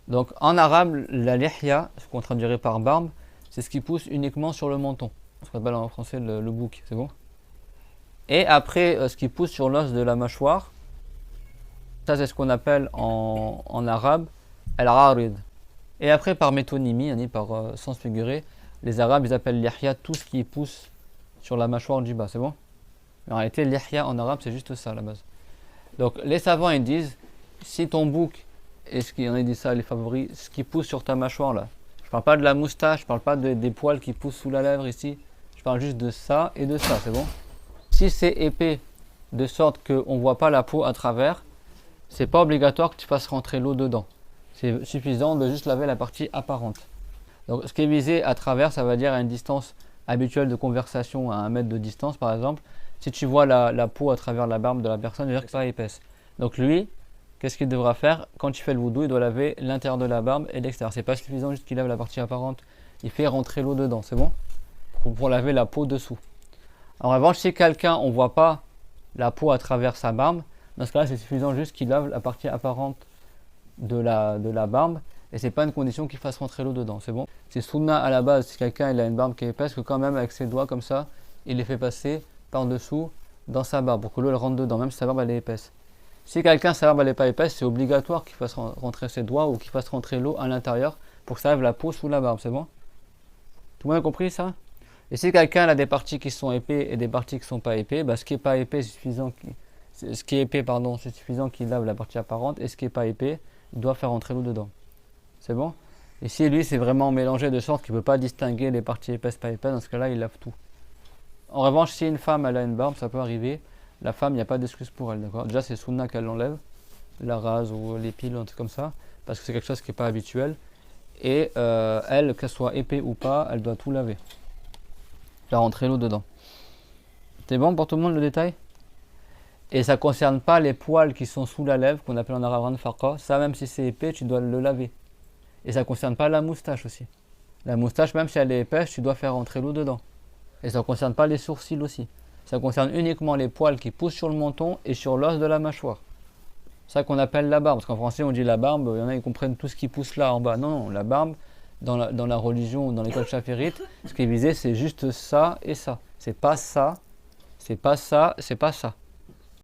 Donc en arabe, la lihya, ce qu'on traduirait par barbe, c'est ce qui pousse uniquement sur le menton. Ce qu'on appelle en français le bouc, c'est bon. Et après, ce qui pousse sur l'os de la mâchoire, ça c'est ce qu'on appelle en arabe al-arid. Et après, par métonymie, par sens figuré, les arabes ils appellent lihya tout ce qui pousse sur la mâchoire du bas, c'est bon. Mais en réalité, lihya en arabe c'est juste ça à la base. Donc les savants ils disent, si ton bouc, et ce qui en a dit ça les favoris, ce qui pousse sur ta mâchoire là, je parle pas de la moustache, je parle pas des poils qui poussent sous la lèvre ici, je parle juste de ça et de ça, c'est bon. Si c'est épais de sorte qu'on ne voit pas la peau à travers, c'est pas obligatoire que tu fasses rentrer l'eau dedans. C'est suffisant de juste laver la partie apparente. Donc ce qui est visé à travers, ça va dire à une distance habituelle de conversation, à 1 mètre de distance par exemple. Si tu vois la peau à travers la barbe de la personne, ça veut dire que c'est pas épaisse. Donc lui, qu'est-ce qu'il devra faire? Quand il fait le wudu, il doit laver l'intérieur de la barbe et l'extérieur. C'est pas suffisant juste qu'il lave la partie apparente. Il fait rentrer l'eau dedans, c'est bon? Pour laver la peau dessous. En revanche, si quelqu'un, on voit pas la peau à travers sa barbe, dans ce cas-là, c'est suffisant juste qu'il lave la partie apparente de la barbe. Et c'est pas une condition qu'il fasse rentrer l'eau dedans, c'est bon? C'est sunna à la base, si quelqu'un il a une barbe qui est épaisse, que quand même avec ses doigts comme ça, il les fait passer par-dessous dans sa barbe pour que l'eau elle rentre dedans, même si sa barbe elle est épaisse. Si quelqu'un sa barbe elle n'est pas épaisse, c'est obligatoire qu'il fasse rentrer ses doigts ou qu'il fasse rentrer l'eau à l'intérieur pour que ça lève la peau sous la barbe, c'est bon? Tout le monde a compris ça? Et si quelqu'un a des parties qui sont épais et des parties qui ne sont pas épais, bah, ce qui est pas épais, c'est suffisant ce qui est épais, pardon, c'est suffisant qu'il lave la partie apparente, et ce qui n'est pas épais, il doit faire rentrer l'eau dedans. C'est bon? Et si lui, c'est vraiment mélangé de sorte qu'il ne peut pas distinguer les parties épaisses, pas épaisses, dans ce cas-là, il lave tout. En revanche, si une femme elle a une barbe, ça peut arriver. La femme, il n'y a pas d'excuse pour elle, d'accord? Déjà, c'est sunna qu'elle l'enlève, la rase ou l'épile, un truc comme ça, parce que c'est quelque chose qui n'est pas habituel. Et elle, qu'elle soit épais ou pas, elle doit tout laver. Faire rentrer l'eau dedans. C'est bon pour tout le monde le détail? Et ça ne concerne pas les poils qui sont sous la lèvre, qu'on appelle en arabe ranfaqa. Ça, même si c'est épais, tu dois le laver. Et ça ne concerne pas la moustache aussi. La moustache, même si elle est épaisse, tu dois faire rentrer l'eau dedans. Et ça ne concerne pas les sourcils aussi. Ça concerne uniquement les poils qui poussent sur le menton et sur l'os de la mâchoire. C'est ça qu'on appelle la barbe. Parce qu'en français, on dit la barbe, il y en a qui comprennent tout ce qui pousse là en bas. Non, non, la barbe, dans la religion ou dans l'école chaférite, ce qui est visé, c'est juste ça et ça. C'est pas ça, c'est pas ça, c'est pas ça.